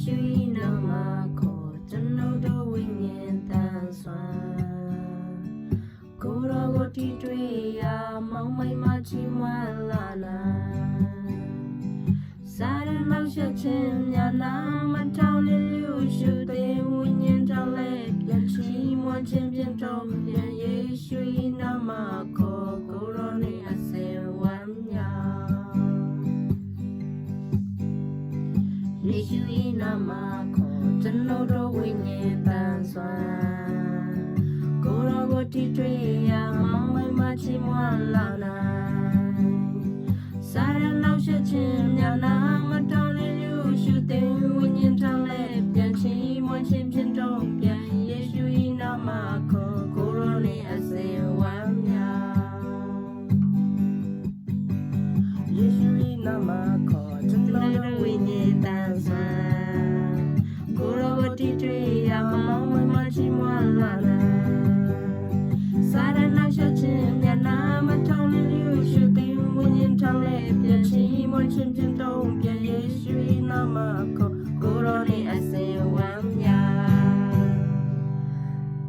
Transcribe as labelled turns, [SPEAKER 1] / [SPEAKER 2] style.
[SPEAKER 1] ရှုဤနာမခေါ်ကျွန်ုပ်တို့ဝိညာဉ်တန်ဆွမ်းကိုယ်တော်ကိုတီထွေရာမောင်မိတ်မချီးမွမ်းလာနိုင်စာရနောက်ရှက်ခြင်းများနာမထောင်လျလူရှုသည်ဝိညာဉ်တောင်းလဲပြန်ချီးမွမ်းခြင်းပြန်တော်ပြန်ယေရှုဤနာမခေါ်ကိုယ်တော်နှင့်အစင်ဝမ်းမြောက်ယေရှုဤနာမခေါ်ကျွန်ုပ်တို့ဝိညာဉ်တန်ဆွမ်းကိုယ်တော်ကိုတီထွေရာမောင်မိတ်မချီးမွမ်းလာနိုင်စာရနောက်ရှက်ခြင်းများနာမ